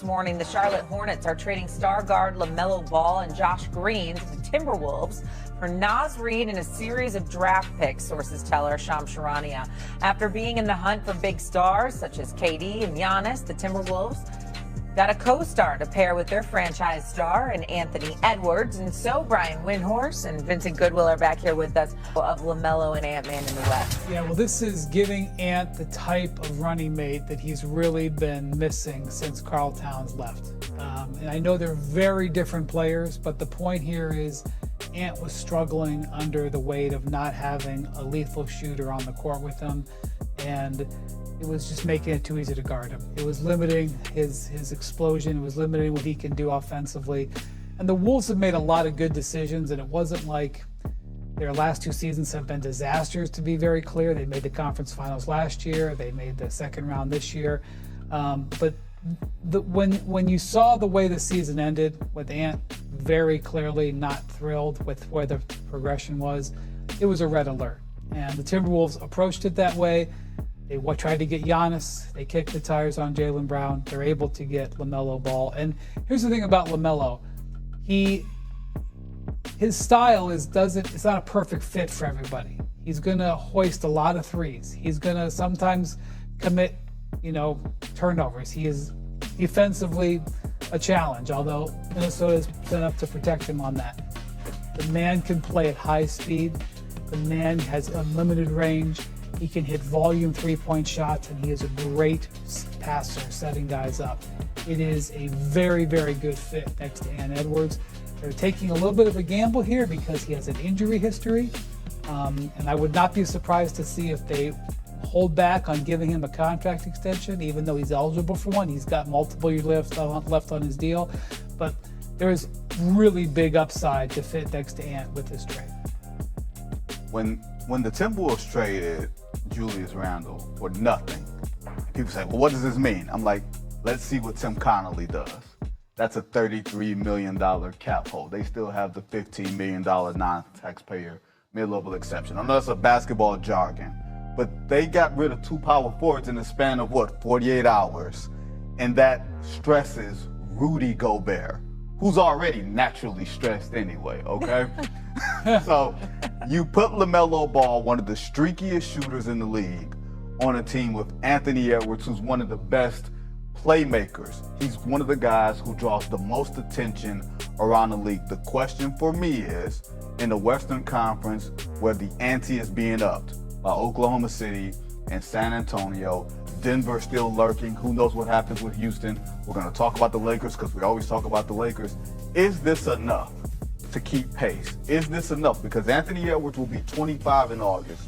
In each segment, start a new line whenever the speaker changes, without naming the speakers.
morning, the Charlotte Hornets are trading star guard LaMelo Ball and Josh Green to the Timberwolves for Naz Reid and a series of draft picks, sources tell our Shams Charania. After being in the hunt for big stars such as KD and Giannis, the Timberwolves got a co-star to pair with their franchise star and Anthony Edwards. And so Brian Windhorst and Vincent Goodwill are back here with us of LaMelo and Ant-Man in the West.
Yeah, well, this is giving Ant the type of running mate that he's really been missing since Karl Towns left. And I know they're very different players, but the point here is Ant was struggling under the weight of not having a lethal shooter on the court with him. And it was just making it too easy to guard him. It was limiting his explosion. It was limiting what he can do offensively. And the Wolves have made a lot of good decisions, and it wasn't like their last two seasons have been disasters, to be very clear. They made the conference finals last year. They made the second round this year. But when you saw the way the season ended, with Ant very clearly not thrilled with where the progression was, it was a red alert. And the Timberwolves approached it that way. They tried to get Giannis. They kicked the tires on Jaylen Brown. They're able to get LaMelo Ball. And here's the thing about LaMelo. His style it's not a perfect fit for everybody. He's going to hoist a lot of threes. He's going to sometimes commit, turnovers. He is defensively a challenge, although Minnesota is set up to protect him on that. The man can play at high speed. The man has unlimited range. He can hit volume three-point shots, and he is a great passer, setting guys up. It is a very, very good fit next to Ant Edwards. They're taking a little bit of a gamble here because he has an injury history, and I would not be surprised to see if they hold back on giving him a contract extension, even though he's eligible for one. He's got multiple years left on his deal, but there is really big upside to fit next to Ant with this trade.
When the Timberwolves traded Julius Randle for nothing, people say, well, what does this mean? I'm like, let's see what Tim Connolly does. That's a $33 million cap hold. They still have the $15 million non-taxpayer mid-level exception. I know that's a basketball jargon, but they got rid of two power forwards in the span of 48 hours. And that stresses Rudy Gobert, who's already naturally stressed anyway, okay? So you put LaMelo Ball, one of the streakiest shooters in the league, on a team with Anthony Edwards, who's one of the best playmakers. He's one of the guys who draws the most attention around the league. The question for me is, in the Western Conference, where the ante is being upped by Oklahoma City and San Antonio, Denver still lurking, who knows what happens with Houston. We're going to talk about the Lakers because we always talk about the Lakers. Is this enough to keep pace? Is this enough? Because Anthony Edwards will be 25 in August.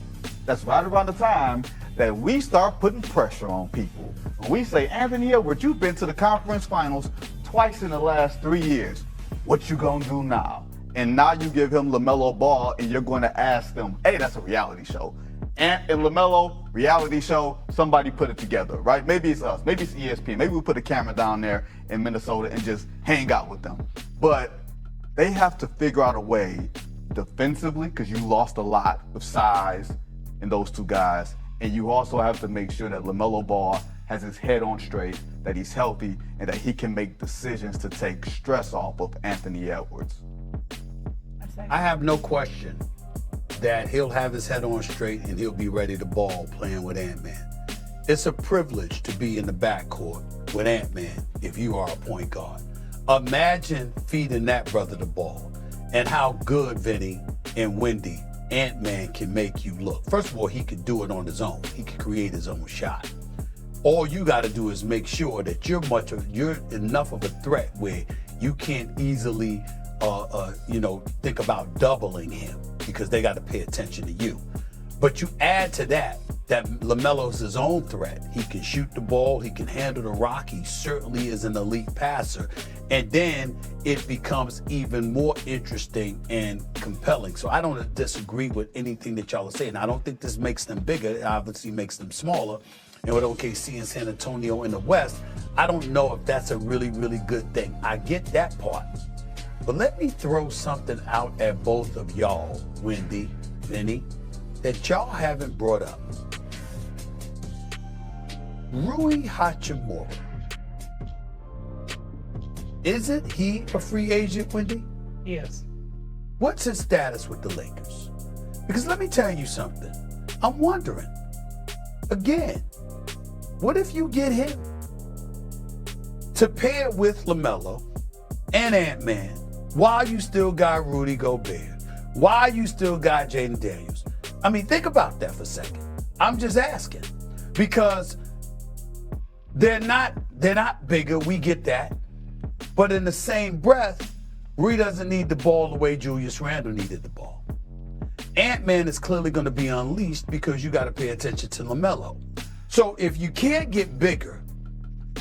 That's right around the time that we start putting pressure on people. When we say, Anthony Edwards, you've been to the conference finals twice in the last 3 years. What you gonna do now? And now you give him LaMelo Ball and you're going to ask them, hey, that's a reality show. Ant and LaMelo, reality show, somebody put it together, right? Maybe it's us, maybe it's ESPN, maybe we put a camera down there in Minnesota and just hang out with them. But they have to figure out a way defensively, because you lost a lot of size in those two guys. And you also have to make sure that LaMelo Ball has his head on straight, that he's healthy, and that he can make decisions to take stress off of Anthony Edwards.
I have no question that he'll have his head on straight and he'll be ready to ball playing with Ant-Man. It's a privilege to be in the backcourt with Ant-Man if you are a point guard. Imagine feeding that brother the ball and how good, Vinny and Wendy, Ant-Man can make you look. First of all, he can do it on his own. He can create his own shot. All you got to do is make sure that you're enough of a threat where you can't easily, think about doubling him, because they got to pay attention to you. But you add to that LaMelo's his own threat. He can shoot the ball. He can handle the rock. He certainly is an elite passer. And then it becomes even more interesting and compelling. So I don't disagree with anything that y'all are saying. I don't think this makes them bigger. It obviously makes them smaller. And with OKC and San Antonio in the West, I don't know if that's a really, really good thing. I get that part. But let me throw something out at both of y'all, Wendy, Vinny, that y'all haven't brought up. Rui Hachimura Isn't he a free agent, Wendy?
He is.
What's his status with the Lakers? Because let me tell you something. I'm wondering, again, what if you get him to pair with LaMelo and Ant-Man while you still got Rudy Gobert, while you still got Jaden Daniels? I mean, think about that for a second. I'm just asking because they're not bigger. We get that. But in the same breath, Rudy doesn't need the ball the way Julius Randle needed the ball. Ant-Man is clearly going to be unleashed because you got to pay attention to LaMelo. So if you can't get bigger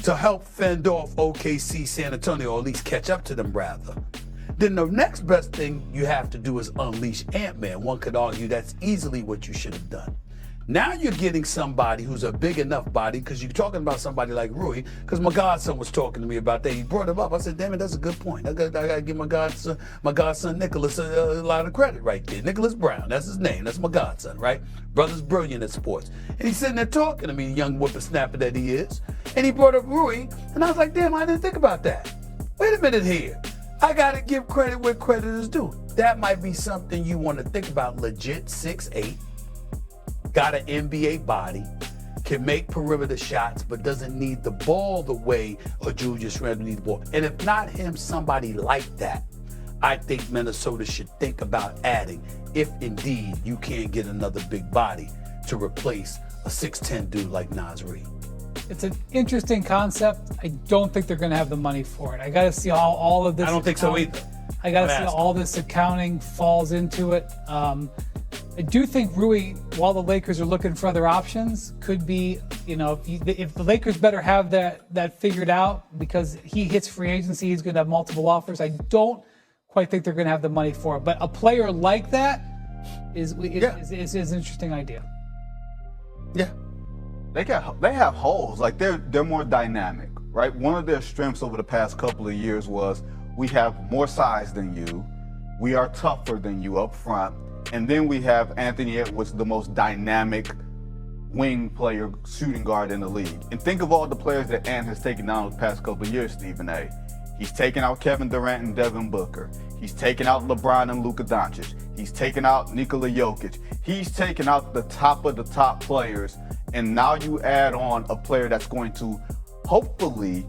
to help fend off OKC, San Antonio, or at least catch up to them rather, then the next best thing you have to do is unleash Ant-Man. One could argue that's easily what you should have done. Now you're getting somebody who's a big enough body, because you're talking about somebody like Rui, because my godson was talking to me about that. He brought him up. I said, damn it, that's a good point. I got to give my godson Nicholas a lot of credit right there. Nicholas Brown, that's his name. That's my godson, right? Brother's brilliant at sports. And he's sitting there talking to me, young whippersnapper that he is. And he brought up Rui, and I was like, damn, I didn't think about that. Wait a minute here. I got to give credit where credit is due. That might be something you want to think about. Legit 6'8", got an NBA body, can make perimeter shots, but doesn't need the ball the way a Julius Randle needs the ball. And if not him, somebody like that, I think Minnesota should think about adding, if indeed you can't get another big body to replace a 6'10" dude like Naz Reid.
It's an interesting concept. I don't think they're going to have the money for it. I got to see how all of this.
I don't think so either.
I got to see how all this accounting falls into it. I do think Rui, while the Lakers are looking for other options, could be, if the Lakers better have that figured out, because he hits free agency, he's going to have multiple offers. I don't quite think they're going to have the money for it. But a player like that is an interesting idea.
Yeah. They have holes. Like they're more dynamic, right? One of their strengths over the past couple of years was we have more size than you, we are tougher than you up front, and then we have Anthony Edwards, the most dynamic wing player, shooting guard in the league. And think of all the players that Ant has taken down the past couple of years, Stephen A. He's taken out Kevin Durant and Devin Booker. He's taken out LeBron and Luka Doncic. He's taken out Nikola Jokic. He's taken out the top of the top players. And now you add on a player that's going to hopefully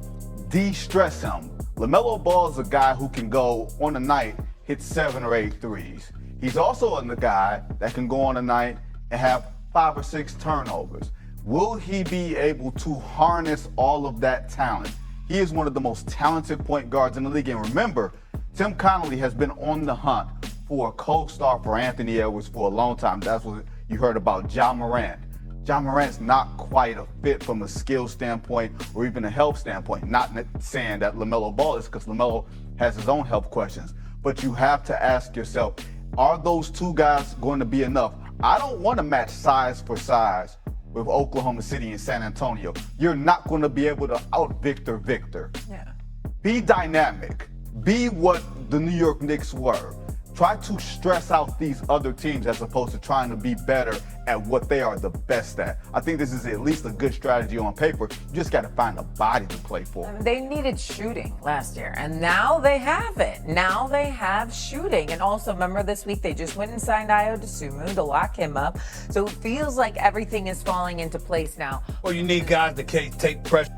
de-stress him. LaMelo Ball is a guy who can go on a night, hit 7 or 8 threes. He's also the guy that can go on a night and have 5 or 6 turnovers. Will he be able to harness all of that talent? He is one of the most talented point guards in the league. And remember, Tim Connolly has been on the hunt for a co-star for Anthony Edwards for a long time. That's what you heard about Ja Morant. Ja Morant's not quite a fit from a skill standpoint or even a health standpoint. Not saying that LaMelo Ball is, because LaMelo has his own health questions. But you have to ask yourself, are those two guys going to be enough? I don't want to match size for size with Oklahoma City and San Antonio. You're not going to be able to out-Victor Victor.
Yeah.
Be dynamic. Be what the New York Knicks were. Try to stress out these other teams as opposed to trying to be better at what they are the best at. I think this is at least a good strategy on paper. You just got to find a body to play for.
They needed shooting last year, and now they have it. Now they have shooting. And also, remember this week, they just went and signed Ayo Dosunmu to lock him up. So it feels like everything is falling into place now.
Well, you need guys to take pressure